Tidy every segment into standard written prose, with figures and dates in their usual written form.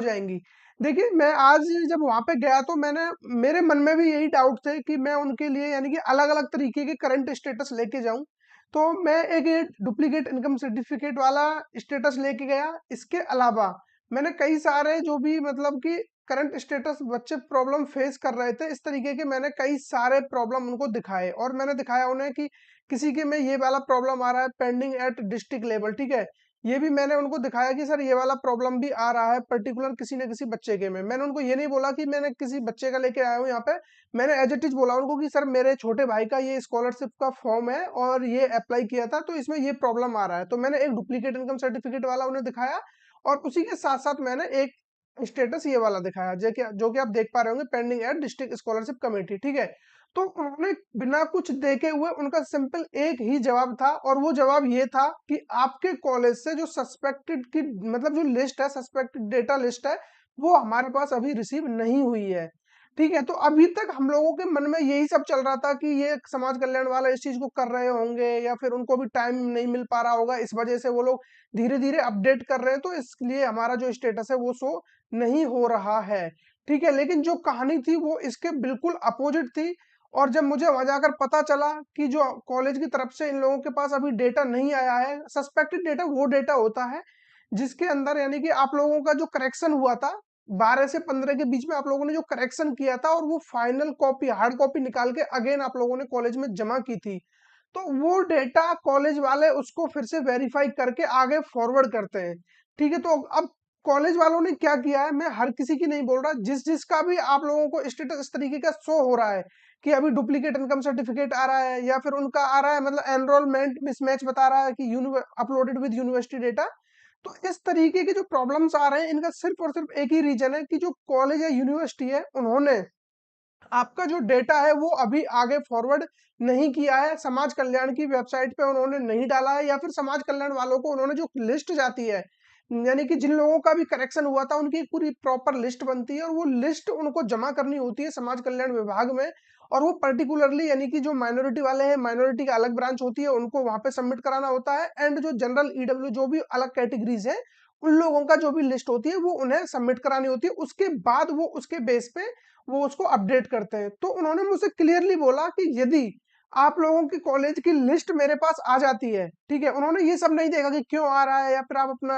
जाएंगी। देखिए मैं आज जब वहां पे गया तो मैंने मेरे मन में भी यही डाउट थे कि मैं उनके लिए यानी कि अलग अलग तरीके के करंट स्टेटस लेके जाऊं। तो मैं एक ये डुप्लीकेट इनकम सर्टिफिकेट वाला स्टेटस लेके गया। इसके अलावा मैंने कई सारे जो भी मतलब कि करंट स्टेटस बच्चे प्रॉब्लम फेस कर रहे थे इस तरीके के, मैंने कई सारे प्रॉब्लम उनको दिखाए और मैंने दिखाया उन्हें कि किसी के में ये वाला प्रॉब्लम आ रहा है पेंडिंग एट डिस्ट्रिक्ट लेवल, ठीक है। ये भी मैंने उनको दिखाया कि सर ये वाला प्रॉब्लम भी आ रहा है पर्टिकुलर किसी न किसी बच्चे के में। मैंने उनको ये नहीं बोला कि मैंने किसी बच्चे का लेके आया हूँ यहाँ पे, मैंने एज इट इज बोला उनको कि सर मेरे छोटे भाई का ये स्कॉलरशिप का फॉर्म है और ये अप्लाई किया था तो इसमें ये प्रॉब्लम आ रहा है। तो मैंने एक डुप्लीकेट इनकम सर्टिफिकेट वाला उन्हें दिखाया और उसी के साथ साथ मैंने एक स्टेटस ये वाला दिखाया जो कि आप देख पा रहे होंगे pending at district scholarship committee, ठीक है। तो उन्होंने बिना कुछ देखे हुए उनका सिंपल एक ही जवाब था और वो जवाब ये था कि आपके कॉलेज से जो सस्पेक्टेड की मतलब जो लिस्ट है, सस्पेक्टेड डेटा लिस्ट है, वो हमारे पास अभी रिसीव नहीं हुई है, ठीक है। तो अभी तक हम लोगों के मन में यही सब चल रहा था कि ये समाज कल्याण वाला इस चीज को कर रहे होंगे या फिर उनको भी टाइम नहीं मिल पा रहा होगा, इस वजह से वो लोग धीरे धीरे अपडेट कर रहे हैं, तो इसलिए हमारा जो स्टेटस है वो शो नहीं हो रहा है, ठीक है। लेकिन जो कहानी थी वो इसके बिल्कुल अपोजिट थी। और जब मुझे वहां जाकर पता चला कि जो कॉलेज की तरफ से इन लोगों के पास अभी डेटा नहीं आया है, सस्पेक्टेड डेटा वो डेटा होता है जिसके अंदर यानी कि आप लोगों का जो करेक्शन हुआ था 12 से 15 के बीच में आप लोगों ने जो करेक्शन किया था और वो फाइनल कॉपी हार्ड कॉपी निकाल के अगेन आप लोगों ने कॉलेज में जमा की थी, तो वो डेटा कॉलेज वाले उसको फिर से वेरीफाई करके आगे फॉरवर्ड करते हैं, ठीक है। तो अब कॉलेज वालों ने क्या किया है, मैं हर किसी की नहीं बोल रहा, जिस जिसका भी आप लोगों को स्टेटस इस तरीके का शो हो रहा है कि अभी डुप्लीकेट इनकम सर्टिफिकेट आ रहा है या फिर उनका आ रहा है मतलब एनरोलमेंट मिसमैच बता रहा है कि अपलोडेड विद यूनिवर्सिटी डेटा, तो इस तरीके के जो प्रॉब्लम्स आ रहे हैं इनका सिर्फ और सिर्फ एक ही रीजन है कि जो कॉलेज या यूनिवर्सिटी है उन्होंने आपका जो डेटा है वो अभी आगे फॉरवर्ड नहीं किया है, समाज कल्याण की वेबसाइट पे उन्होंने नहीं डाला है, या फिर समाज कल्याण वालों को उन्होंने जो लिस्ट जाती है यानी कि जिन लोगों का भी करेक्शन हुआ था उनकी एक पूरी प्रॉपर लिस्ट बनती है और वो लिस्ट उनको जमा करनी होती है समाज कल्याण विभाग में। और वो पर्टिकुलरली यानी कि जो माइनॉरिटी वाले हैं, माइनॉरिटी का अलग ब्रांच होती है, उनको वहां पे सबमिट कराना होता है, एंड जो जनरल ईडब्ल्यू जो भी अलग कैटेगरीज है उन लोगों का जो भी लिस्ट होती है वो उन्हें सबमिट करानी होती है। उसके बाद वो उसके बेस पे वो उसको अपडेट करते हैं। तो उन्होंने मुझसे क्लियरली बोला कि यदि आप लोगों की कॉलेज की लिस्ट मेरे पास आ जाती है, ठीक है, उन्होंने ये सब नहीं देखा कि क्यों आ रहा है या फिर आप अपना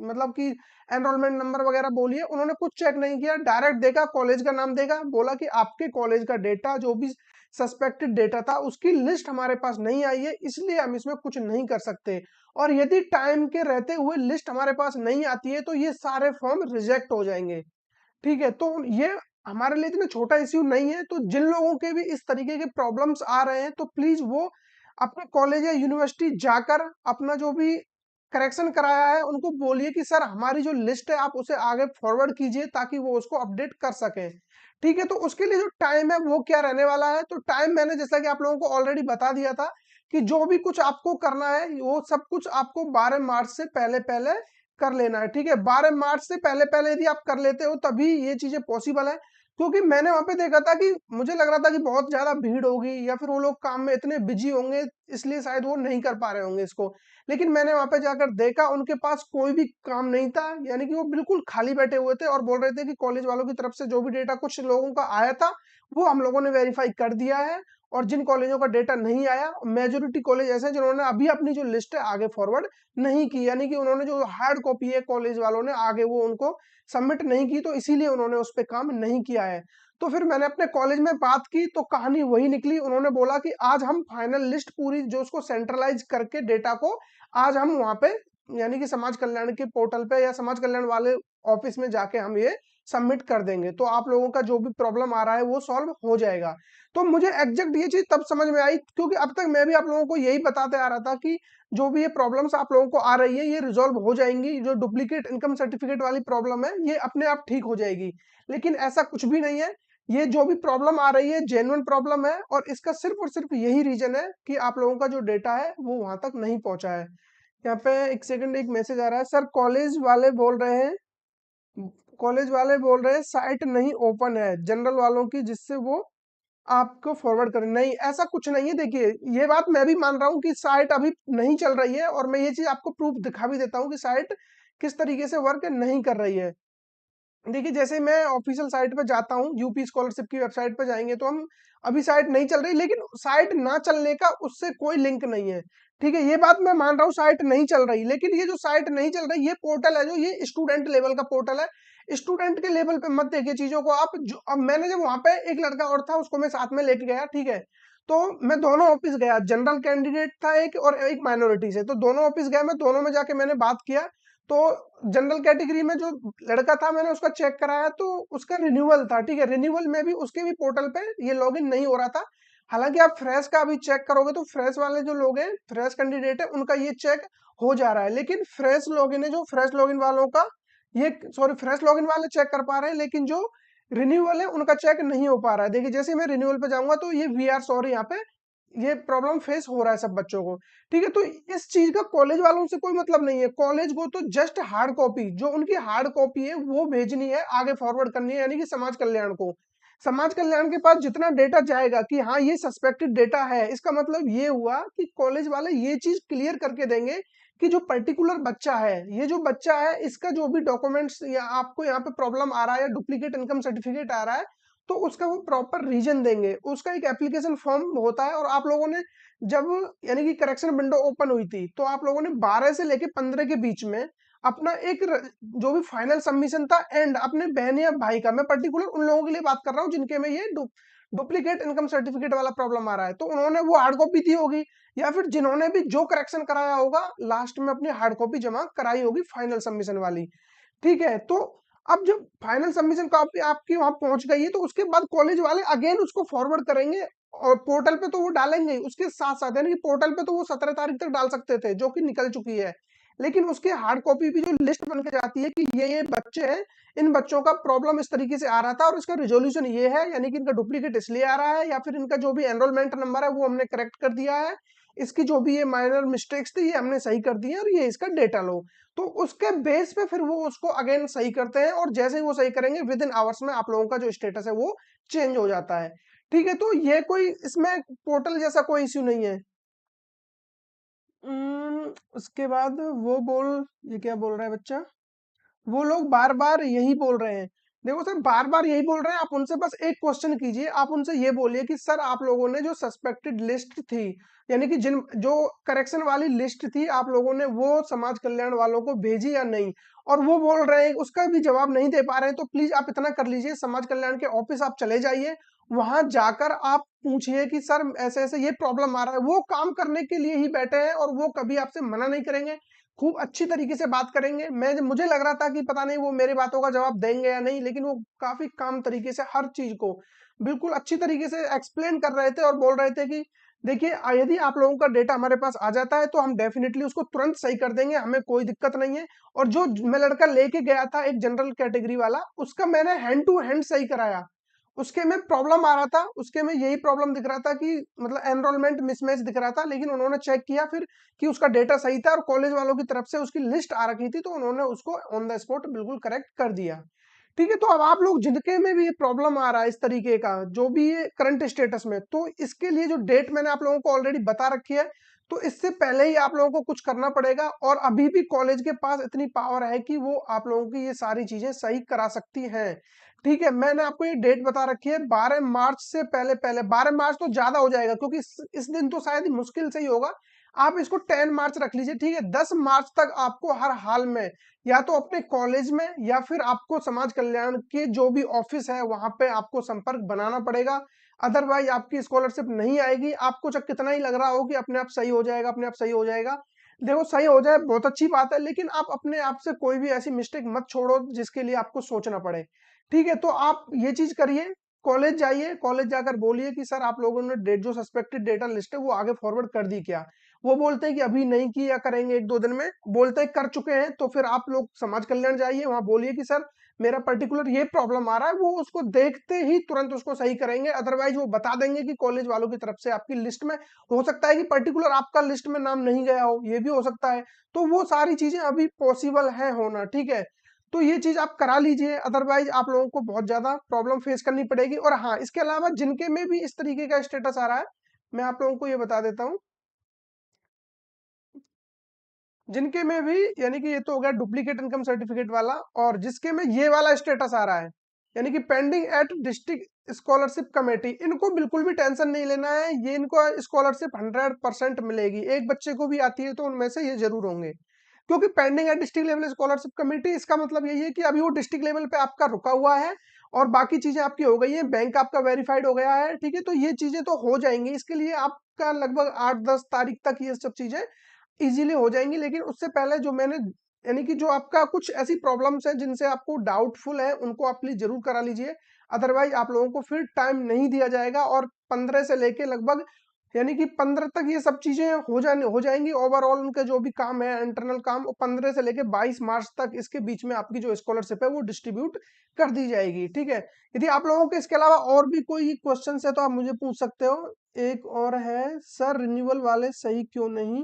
मतलब कि एनरोलमेंट नंबर वगैरह बोलिए, उन्होंने कुछ चेक नहीं किया, डायरेक्ट देखा कॉलेज का नाम, देखा, बोला कि आपके कॉलेज का डेटा जो भी सस्पेक्टेड डेटा था उसकी लिस्ट हमारे पास नहीं आई है, इसलिए हम इसमें कुछ नहीं कर सकते। और यदि टाइम के रहते हुए लिस्ट हमारे पास नहीं आती है तो ये सारे फॉर्म रिजेक्ट हो जाएंगे, ठीक है। तो ये हमारे लिए इतना छोटा इश्यू नहीं है। तो जिन लोगों के भी इस तरीके के प्रॉब्लम्स आ रहे हैं तो प्लीज वो अपने कॉलेज या यूनिवर्सिटी जाकर अपना जो भी करेक्शन कराया है उनको बोलिए कि सर हमारी जो लिस्ट है आप उसे आगे फॉरवर्ड कीजिए ताकि वो उसको अपडेट कर सके, ठीक है। तो उसके लिए जो टाइम है वो क्या रहने वाला है, तो टाइम मैंने जैसा कि आप लोगों को ऑलरेडी बता दिया था कि जो भी कुछ आपको करना है वो सब कुछ आपको 12 मार्च से पहले पहले कर लेना है, ठीक है। 12 मार्च से पहले पहले यदि आप कर लेते हो तभी ये चीजें पॉसिबल है, क्योंकि मैंने वहां पे देखा था कि मुझे लग रहा था कि बहुत ज्यादा भीड़ होगी या फिर वो लोग काम में इतने बिजी होंगे इसलिए शायद वो नहीं कर पा रहे होंगे इसको। लेकिन मैंने वहां पे जाकर देखा उनके पास कोई भी काम नहीं था, यानी कि वो बिल्कुल खाली बैठे हुए थे और बोल रहे थे कि कॉलेज वालों की तरफ से जो भी डेटा कुछ लोगों का आया था वो हम लोगों ने वेरीफाई कर दिया है, और जिन कॉलेजों का डेटा नहीं आया मेजोरिटी कॉलेज ऐसे हैं जिन्होंने अभी अपनी जो लिस्ट है आगे फॉरवर्ड नहीं की, यानी कि उन्होंने जो हार्ड कॉपी है कॉलेज वालों ने आगे वो उनको सबमिट नहीं की, तो इसीलिए उन्होंने उस पर काम नहीं किया है। तो फिर मैंने अपने कॉलेज में बात की तो कहानी वही निकली, उन्होंने बोला कि आज हम फाइनल लिस्ट पूरी जो उसको सेंट्रलाइज करके डेटा को आज हम वहां पे यानी कि समाज कल्याण के पोर्टल पे या समाज कल्याण वाले ऑफिस में जाके हम ये सबमिट कर देंगे, तो आप लोगों का जो भी प्रॉब्लम आ रहा है वो सॉल्व हो जाएगा। तो मुझे एग्जैक्ट ये चीज तब समझ में आई क्योंकि अब तक मैं भी आप लोगों को यही बताते आ रहा था कि जो भी ये प्रॉब्लम्स आप लोगों को आ रही है ये रिजॉल्व हो जाएंगी, जो डुप्लीकेट इनकम सर्टिफिकेट वाली प्रॉब्लम है ये अपने आप ठीक हो जाएगी। लेकिन ऐसा कुछ भी नहीं है, ये जो भी प्रॉब्लम आ रही है जेन्युइन प्रॉब्लम है और इसका सिर्फ और सिर्फ यही रीजन है कि आप लोगों का जो डेटा है वो वहां तक नहीं पहुंचा है। यहाँ पे एक सेकंड, एक मैसेज आ रहा है, सर कॉलेज वाले बोल रहे हैं साइट नहीं ओपन है जनरल वालों की जिससे वो आपको फॉरवर्ड करें। नहीं, ऐसा कुछ नहीं है। देखिए ये बात मैं भी मान रहा हूँ कि साइट अभी नहीं चल रही है और मैं ये चीज आपको प्रूफ दिखा भी देता हूँ कि साइट किस तरीके से वर्क नहीं कर रही है। देखिए, जैसे मैं ऑफिशियल साइट पे जाता हूँ, यूपी स्कॉलरशिप की वेबसाइट पे जाएँगे तो हम अभी साइट नहीं चल रही, लेकिन साइट ना चलने का उससे कोई लिंक नहीं है। ठीक है? ये बात मैं मान रहा हूँ साइट नहीं चल रही, लेकिन ये जो साइट नहीं चल रही, ये पोर्टल है जो ये स्टूडेंट लेवल का पोर्टल है। स्टूडेंट के लेवल पे मत देखिए चीज़ों को आप। जो अब मैंने जब वहाँ पे एक लड़का और था, उसको मैं साथ में लेके गया, ठीक है? तो मैं दोनों ऑफिस गया, जनरल कैंडिडेट था एक और एक माइनॉरिटी से, तो दोनों ऑफिस गया मैं, दोनों में जाके मैंने बात किया। तो जनरल कैटेगरी में जो लड़का था, मैंने उसका चेक कराया तो उसका रिन्यूअल था, ठीक है? रिन्यूअल में भी उसके भी पोर्टल पे ये लॉगिन नहीं हो रहा था। हालांकि आप फ्रेश का अभी चेक करोगे तो फ्रेश वाले जो लोग हैं, फ्रेश कैंडिडेट है, उनका ये चेक हो जा रहा है, लेकिन फ्रेश लॉगिन है, जो फ्रेश लॉगिन वालों का ये, सॉरी, फ्रेश लॉगिन वाले चेक कर पा रहे हैं, लेकिन जो रिन्यूअल है उनका चेक नहीं हो पा रहा है। देखिए, जैसे मैं रिन्यूअल पे जाऊंगा तो ये वी आर सॉरी, यहाँ पे ये प्रॉब्लम फेस हो रहा है सब बच्चों को। ठीक है? तो इस चीज का कॉलेज वालों से कोई मतलब नहीं है। कॉलेज को तो जस्ट हार्ड कॉपी, जो उनकी हार्ड कॉपी है वो भेजनी है, आगे फॉरवर्ड करनी है, यानी कि समाज कल्याण को। समाज कल्याण के पास जितना डेटा जाएगा कि हाँ ये सस्पेक्टेड डेटा है, इसका मतलब ये हुआ कि कॉलेज वाले ये चीज क्लियर करके देंगे कि जो पर्टिकुलर बच्चा है, ये जो बच्चा है, इसका जो भी डॉक्यूमेंट्स या आपको यहाँ पे प्रॉब्लम आ रहा है या डुप्लीकेट इनकम सर्टिफिकेट आ रहा है, तो उसका वो प्रॉपर रीजन देंगे। उसका एक एप्लीकेशन फॉर्म होता है, और आप लोगों ने जब, यानी कि करेक्शन विंडो ओपन हुई थी, तो आप लोगों ने 12 से लेके 15 के बीच में अपना एक जो भी फाइनल सबमिशन था, एंड अपने बहन या भाई का, मैं पर्टिकुलर उन लोगों के लिए बात कर रहा हूँ जिनके में ये डुप्लीकेट इनकम सर्टिफिकेट वाला प्रॉब्लम आ रहा है, तो उन्होंने वो हार्ड कॉपी दी होगी, या फिर जिन्होंने भी जो करेक्शन कराया होगा लास्ट में अपनी हार्ड कॉपी जमा कराई होगी फाइनल सबमिशन वाली। ठीक है? तो अब जब फाइनल सबमिशन कॉपी आपकी वहां पहुंच गई है, तो उसके बाद कॉलेज वाले अगेन उसको फॉरवर्ड करेंगे, और पोर्टल पे तो वो डालेंगे ही। उसके साथ साथ, यानी कि पोर्टल पे तो वो 17 तारीख तक डाल सकते थे, जो कि निकल चुकी है, लेकिन उसके हार्ड कॉपी भी जो लिस्ट बन के जाती है कि ये बच्चे हैं, इन बच्चों का प्रॉब्लम इस तरीके से आ रहा था और इसका रिजोल्यूशन ये है, यानी कि इनका डुप्लीकेट इसलिए आ रहा है, या फिर इनका जो भी एनरोलमेंट नंबर है वो हमने करेक्ट कर दिया है, इसकी जो भी ये माइनर मिस्टेक्स थी ये हमने सही कर दी है, और ये इसका डेटा लो। तो उसके बेस पे फिर वो उसको अगेन सही करते हैं, और जैसे ही वो सही करेंगे विद इन आवर्स में आप लोगों का जो स्टेटस है वो चेंज हो जाता है। ठीक है? तो ये कोई इसमें पोर्टल जैसा कोई इश्यू नहीं है। उसके बाद वो बोल, ये क्या बोल रहा है बच्चा? वो लोग बार-बार यही बोल रहे हैं। देखो सर, बार-बार यही बोल रहे हैं, आप उनसे बस एक क्वेश्चन कीजिए, आप उनसे ये बोलिए कि सर आप लोगों ने जो सस्पेक्टेड लिस्ट थी, यानी कि जिन जो करेक्शन वाली लिस्ट थी, आप लोगों ने वो समाज कल्याण वालों को भेजी या नहीं? और वो बोल रहे हैं, उसका भी जवाब नहीं दे पा रहे हैं, तो प्लीज आप इतना कर लीजिए, समाज कल्याण के ऑफिस आप चले जाइए, वहां जाकर आप पूछिए कि सर ऐसे ऐसे ये प्रॉब्लम आ रहा है। वो काम करने के लिए ही बैठे हैं, और वो कभी आपसे मना नहीं करेंगे, खूब अच्छी तरीके से बात करेंगे। मुझे लग रहा था कि पता नहीं वो मेरी बातों का जवाब देंगे या नहीं, लेकिन वो काफी काम तरीके से हर चीज को बिल्कुल अच्छी तरीके से एक्सप्लेन कर रहे थे, और बोल रहे थे कि देखिए, यदि आप लोगों का डेटा हमारे पास आ जाता है तो हम डेफिनेटली उसको तुरंत सही कर देंगे, हमें कोई दिक्कत नहीं है। और जो मैं लड़का लेके गया था एक जनरल कैटेगरी वाला, उसका मैंने हैंड टू हैंड सही कराया। उसके में प्रॉब्लम आ रहा था, उसके में यही प्रॉब्लम दिख रहा था कि मतलब एनरोलमेंट मिसमैच दिख रहा था, लेकिन उन्होंने चेक किया फिर कि उसका डेटा सही था, और कॉलेज वालों की तरफ से उसकी लिस्ट आ रखी थी, तो उन्होंने उसको ऑन द स्पॉट बिल्कुल करेक्ट कर दिया। ठीक है? तो अब आप लोग जिनके में भी ये प्रॉब्लम आ रहा है इस तरीके का, जो भी ये करंट स्टेटस में, तो इसके लिए जो डेट मैंने आप लोगों को ऑलरेडी बता रखी है, तो इससे पहले ही आप लोगों को कुछ करना पड़ेगा, और अभी भी कॉलेज के पास इतनी पावर है कि वो आप लोगों की ये सारी चीजें सही करा सकती हैं। ठीक है? मैंने आपको ये डेट बता रखी है, 12 मार्च से पहले पहले, 12 मार्च तो ज्यादा हो जाएगा क्योंकि इस दिन तो शायद ही मुश्किल से ही होगा। आप इसको 10 मार्च रख लीजिए। ठीक है? 10 मार्च तक आपको हर हाल में या तो अपने कॉलेज में, या फिर आपको समाज कल्याण के जो भी ऑफिस है वहां पे आपको संपर्क बनाना पड़ेगा। अदरवाइज आपकी स्कॉलरशिप नहीं आएगी। आपको चाहे कितना ही लग रहा हो कि अपने आप सही हो जाएगा, अपने आप सही हो जाएगा, देखो सही हो जाए बहुत अच्छी बात है, लेकिन आप अपने आप से कोई भी ऐसी मिस्टेक मत छोड़ो जिसके लिए आपको सोचना पड़े। ठीक है? तो आप ये चीज करिए, कॉलेज जाइए, कॉलेज जाकर बोलिए कि सर आप लोगों ने डेट, जो सस्पेक्टेड डेटा लिस्ट है वो आगे फॉरवर्ड कर दी क्या? वो बोलते हैं कि अभी नहीं की, या करेंगे एक दो दिन में, बोलते हैं कर चुके हैं। तो फिर आप लोग समाज कल्याण जाइए, वहां बोलिए कि सर मेरा पर्टिकुलर ये प्रॉब्लम आ रहा है, वो उसको देखते ही तुरंत उसको सही करेंगे। अदरवाइज वो बता देंगे कि कॉलेज वालों की तरफ से आपकी लिस्ट में, हो सकता है कि पर्टिकुलर आपका लिस्ट में नाम नहीं गया हो, ये भी हो सकता है। तो वो सारी चीजें अभी पॉसिबल है होना। ठीक है? तो ये चीज आप करा लीजिए, अदरवाइज आप लोगों को बहुत ज्यादा प्रॉब्लम फेस करनी पड़ेगी। और हाँ, इसके अलावा जिनके में भी इस तरीके का स्टेटस आ रहा है, मैं आप लोगों को ये बता देता हूँ जिनके में भी यानी कि ये तो हो गया डुप्लीकेट इनकम सर्टिफिकेट वाला, और जिसके में ये वाला स्टेटस आ रहा है यानी कि pending at district scholarship committee, इनको बिल्कुल भी टेंशन नहीं लेना है, ये इनको स्कॉलरशिप 100% मिलेगी। एक बच्चे को भी आती है तो उनमें से ये जरूर होंगे, क्योंकि pending at district level scholarship committee, इसका मतलब यही है कि अभी वो डिस्ट्रिक्ट लेवल पे आपका रुका हुआ है और बाकी चीजें आपकी हो गई है, बैंक आपका वेरीफाइड हो गया है, ठीक है, तो ये चीजें तो हो जाएंगी। इसके लिए आपका लगभग 8-10 तारीख तक ये सब चीजें इजीली हो जाएंगी। लेकिन उससे पहले जो मैंने यानी कि जो आपका कुछ ऐसी प्रॉब्लम्स हैं जिनसे आपको डाउटफुल है, उनको आप प्लीज जरूर करा लीजिए, अदरवाइज आप लोगों को फिर टाइम नहीं दिया जाएगा। और 15 से लेके लगभग यानी कि 15 तक ये सब चीजें हो जाएंगी ओवरऑल, उनके जो भी काम है इंटरनल काम, और 15 से लेके 22 मार्च तक इसके बीच में आपकी जो स्कॉलरशिप है वो डिस्ट्रीब्यूट कर दी जाएगी, ठीक है। यदि आप लोगों के इसके अलावा और भी कोई क्वेश्चन है तो आप मुझे पूछ सकते हो। एक और है, सर रिन्यूअल वाले सही क्यों नहीं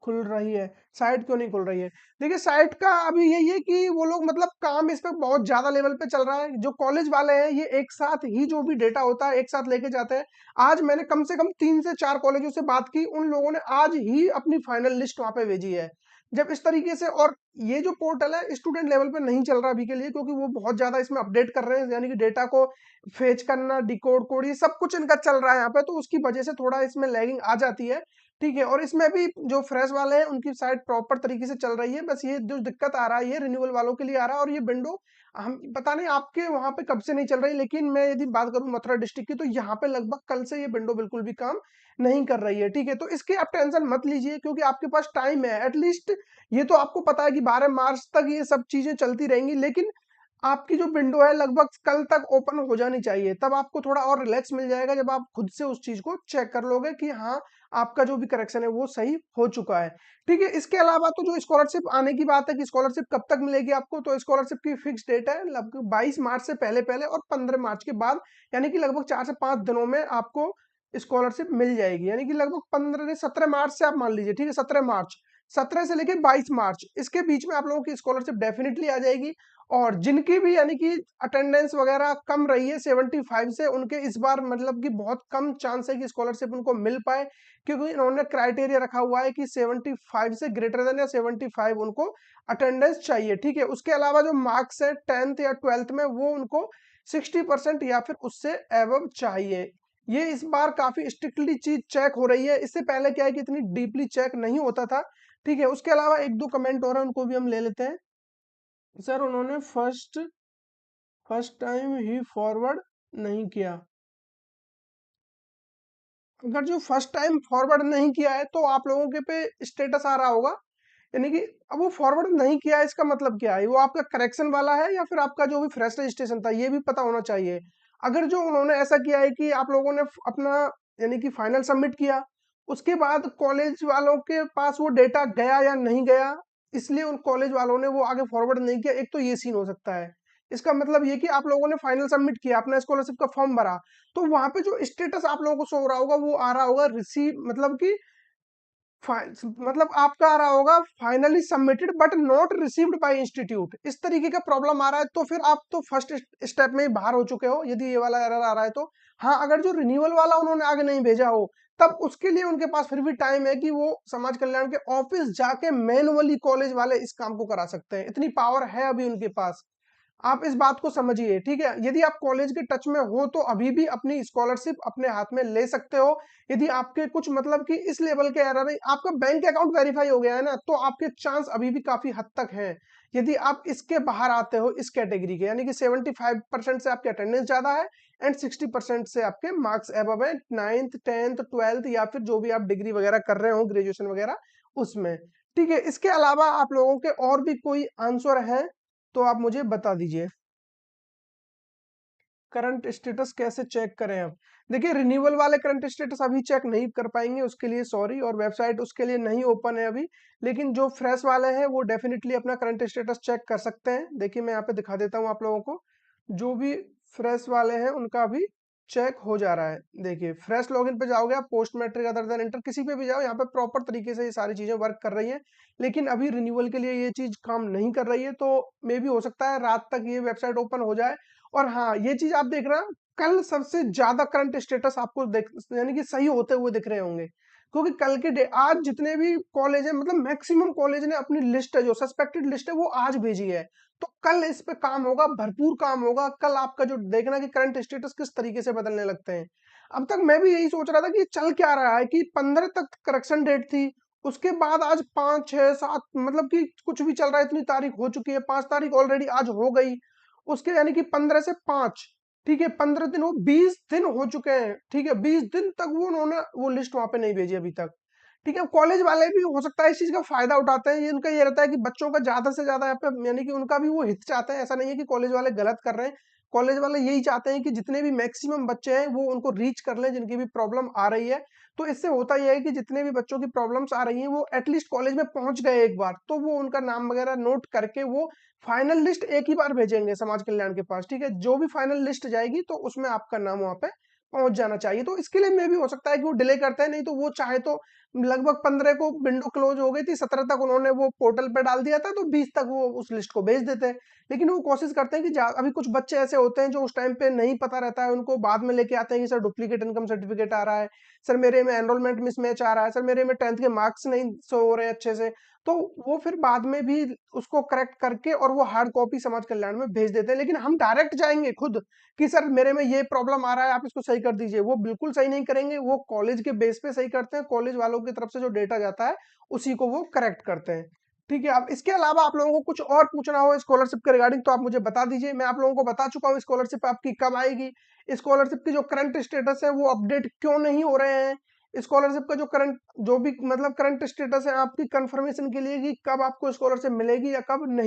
खुल रही है, साइट क्यों नहीं खुल रही है? देखिए साइट का अभी यही है कि वो लोग मतलब काम इस पे बहुत ज्यादा लेवल पे चल रहा है। जो कॉलेज वाले हैं ये एक साथ ही जो भी डेटा होता है एक साथ लेके जाते हैं। आज मैंने कम से कम 3 से 4 कॉलेजों से बात की, उन लोगों ने आज ही अपनी फाइनल लिस्ट वहां पे भेजी है। जब इस तरीके से, और ये जो पोर्टल है स्टूडेंट लेवल पे नहीं चल रहा अभी के लिए, क्योंकि वो बहुत ज्यादा इसमें अपडेट कर रहे हैं, यानी कि डेटा को फेच करना, डिकोड कोड, ये सब कुछ इनका चल रहा है यहाँ पे, तो उसकी वजह से थोड़ा इसमें लैगिंग आ जाती है, ठीक है। और इसमें भी जो फ्रेश वाले हैं उनकी साइट प्रॉपर तरीके से चल रही है, बस ये जो दिक्कत आ रहा है ये रिन्यूअल वालों के लिए आ रहा है। और ये विंडो हम पता नहीं आपके वहां पे कब से नहीं चल रही, लेकिन मैं यदि बात करूं मथुरा डिस्ट्रिक्ट की, तो यहाँ पे लगभग कल से ये विंडो बिल्कुल भी काम नहीं कर रही है, ठीक है। तो इसके आप टेंशन मत लीजिए, क्योंकि आपके पास टाइम है एटलीस्ट। ये तो आपको पता है कि 12 मार्च तक ये सब चीजें चलती रहेंगी, लेकिन आपकी जो विंडो है लगभग कल तक ओपन हो जानी चाहिए, तब आपको थोड़ा और रिलैक्स मिल जाएगा जब आप खुद से उस चीज को चेक कर लोगे कि हाँ आपका जो भी करेक्शन है वो सही हो चुका है, ठीक है। इसके अलावा तो जो स्कॉलरशिप आने की बात है कि स्कॉलरशिप कब तक मिलेगी आपको, तो स्कॉलरशिप की फिक्स डेट है लगभग 22 मार्च से पहले पहले और 15 मार्च के बाद, यानी कि लगभग 4 से 5 दिनों में आपको स्कॉलरशिप मिल जाएगी। यानी कि लगभग 15 से 17 मार्च से आप मान लीजिए, ठीक है, 17 मार्च, 17 से लेके 22 मार्च, इसके बीच में आप लोगों की स्कॉलरशिप डेफिनेटली आ जाएगी। और जिनकी भी यानी कि अटेंडेंस वगैरह कम रही है 75 से, उनके इस बार मतलब कि बहुत कम चांस है कि स्कॉलरशिप उनको मिल पाए, क्योंकि इन्होंने क्राइटेरिया रखा हुआ है कि 75 से ग्रेटर देन या 75 उनको अटेंडेंस चाहिए, ठीक है। उसके अलावा जो मार्क्स है 10th या 12th में वो उनको 60% या फिर उससे एवब चाहिए। ये इस बार काफी स्ट्रिक्टली चीज चेक हो रही है, इससे पहले क्या है कि इतनी डीपली चेक नहीं होता था, ठीक है। उसके अलावा एक दो कमेंट और है, उनको भी हम ले लेते हैं। सर उन्होंने फर्स्ट टाइम ही फॉरवर्ड नहीं किया, अगर जो फर्स्ट टाइम फॉरवर्ड नहीं किया है तो आप लोगों के पे स्टेटस आ रहा होगा, यानी कि अब वो फॉरवर्ड नहीं किया है इसका मतलब क्या है, वो आपका करेक्शन वाला है या फिर आपका जो भी फ्रेश रजिस्ट्रेशन था, ये भी पता होना चाहिए। अगर जो उन्होंने ऐसा किया है कि आप लोगों ने अपना यानी कि फाइनल सबमिट किया, उसके बाद कॉलेज वालों के पास वो डेटा गया या नहीं गया, इसलिए उन कॉलेज वालों ने वो आगे फॉरवर्ड नहीं किया, एक तो ये सीन हो सकता है। इसका मतलब ये कि आप लोगों ने फाइनल सबमिट किया, अपना स्कॉलरशिप का फॉर्म भरा, तो वहां पे जो स्टेटस आप लोगों को शो हो रहा होगा वो आ रहा होगा रिसीव, मतलब कि मतलब आपका आ रहा होगा finally submitted but not received by institute, इस तरीके का प्रॉब्लम आ रहा है, तो फिर आप तो फर्स्ट स्टेप में ही बाहर हो चुके हो यदि ये वाला एरर आ रहा है तो। हाँ, अगर जो रिन्यूअल वाला उन्होंने आगे नहीं भेजा हो, तब उसके लिए उनके पास फिर भी टाइम है कि वो समाज कल्याण के ऑफिस जाके मैनुअली कॉलेज वाले इस काम को करा सकते हैं, इतनी पावर है अभी उनके पास। आप इस बात को समझिए, ठीक है। यदि आप कॉलेज के टच में हो तो अभी भी अपनी स्कॉलरशिप अपने हाथ में ले सकते हो। यदि आपके कुछ मतलब कि इस लेवल के एरर है, आपका बैंक अकाउंट वेरीफाई हो गया है ना, तो आपके चांस अभी भी काफी हद तक हैं। यदि आप इसके बाहर आते हो इस कैटेगरी के, यानी कि 75% से आपकी अटेंडेंस ज्यादा है एंड 60% से आपके मार्क्स एबव है, 9th 10th 12th या फिर जो भी आप डिग्री वगैरह कर रहे हो ग्रेजुएशन वगैरह उसमें, ठीक है। इसके अलावा आप लोगों के और भी कोई आंसर है तो आप मुझे बता दीजिए। करंट स्टेटस कैसे चेक करें अब? देखिए रिन्यूअल वाले करंट स्टेटस अभी चेक नहीं कर पाएंगे, उसके लिए सॉरी, और वेबसाइट उसके लिए नहीं ओपन है अभी। लेकिन जो फ्रेश वाले हैं वो डेफिनेटली अपना करंट स्टेटस चेक कर सकते हैं। देखिए मैं यहाँ पे दिखा देता हूँ आप लोगों को, जो भी फ्रेश वाले हैं उनका अभी चेक हो जा रहा है। देखिए फ्रेश लॉगिन पे जाओगे आप, post matric other than inter किसी पे भी जाओ, यहाँ पे प्रॉपर तरीके से ये सारी चीजें वर्क कर रही हैं। लेकिन अभी रिन्यूअल के लिए ये चीज काम नहीं कर रही है, तो मे भी हो सकता है रात तक ये वेबसाइट ओपन हो जाए। और हाँ, ये चीज आप देख रहे हो, कल सबसे ज्यादा करंट स्टेटस आपको देख यानी कि सही होते हुए दिख रहे होंगे। क्योंकि कल के डे आज जितने भी कॉलेज है, मतलब मैक्सिमम कॉलेज ने अपनी लिस्ट है, जो सस्पेक्टेड लिस्ट है वो आज भेजी है। तो कल इस पे काम होगा, भरपूर काम होगा। कल आपका जो देखना कि करंट स्टेटस किस तरीके से बदलने लगते हैं। अब तक मैं भी यही सोच रहा था कि चल क्या रहा है, कि 15 तक करेक्शन डेट थी, उसके बाद आज 5 6 7 मतलब कि कुछ भी चल रहा है। इतनी तारीख हो चुकी है, 5 तारीख ऑलरेडी आज हो गई। उसके यानी कि 15 से 5, ठीक है, 15 दिन हो, 20 दिन हो चुके हैं, ठीक है, 20 दिन तक वो उन्होंने वो लिस्ट वहां पे नहीं भेजी अभी तक। ठीक है, कॉलेज वाले भी हो सकता है इस चीज का फायदा उठाते हैं। ये उनका ये रहता है कि बच्चों का ज्यादा से ज्यादा यहाँ पे यानी कि उनका भी वो हित चाहते हैं। ऐसा नहीं है कि कॉलेज वाले गलत कर रहे हैं, कॉलेज वाले यही चाहते हैं कि जितने भी मैक्सिमम बच्चे हैं वो उनको रीच कर लें, जिनकी भी प्रॉब्लम आ रही है। तो इससे होता यह है कि जितने भी बच्चों की प्रॉब्लम्स आ रही हैं वो एटलीस्ट कॉलेज में पहुंच गए एक बार, तो वो उनका नाम वगैरह नोट करके वो फाइनल लिस्ट एक ही बार भेजेंगे समाज कल्याण के पास। ठीक है, जो भी फाइनल लिस्ट जाएगी तो उसमें आपका नाम वहां पे पहुंच जाना चाहिए। तो इसके लिए में भी हो सकता है कि वो डिले करते हैं, नहीं तो वो चाहे तो लगभग 15 को विंडो क्लोज हो गई थी, 17 तक उन्होंने वो पोर्टल पे डाल दिया था, तो 20 तक वो उस लिस्ट को भेज देते हैं। लेकिन वो कोशिश करते हैं कि अभी कुछ बच्चे ऐसे होते हैं जो उस टाइम पे नहीं पता रहता है, उनको बाद में लेके आते हैं कि सर डुप्लीकेट इनकम सर्टिफिकेट आ रहा है, सर मेरे में एनरोलमेंट मिसमैच आ रहा है, सर मेरे में 10th के मार्क्स नहीं शो हो रहे हैं अच्छे से। तो वो फिर बाद में भी उसको करेक्ट करके और वो हार्ड कॉपी समाज कल्याण में भेज देते हैं। लेकिन हम डायरेक्ट जाएंगे खुद कि सर मेरे में ये प्रॉब्लम आ रहा है, आप इसको सही कर दीजिए, वो बिल्कुल सही नहीं करेंगे। वो कॉलेज के बेस पे सही करते हैं, कॉलेज वालों की तरफ से जो डेटा जाता है उसी को वो करेक्ट करते हैं। ठीक है, अब इसके अलावा आप लोगों को कुछ और पूछना हो स्कॉलरशिप के रिगार्डिंग तो आप मुझे बता दीजिए। मैं आप लोगों को बता चुका हूँ स्कॉलरशिप आपकी कब आएगी, स्कॉलरशिप की जो करंट स्टेटस है वो अपडेट क्यों नहीं हो रहे हैं, स्कॉलरशिप का जो करंट जो भी मतलब करंट स्टेटस है आपकी कंफर्मेशन के लिए कि कब आपको स्कॉलरशिप मिलेगी या कब नहीं।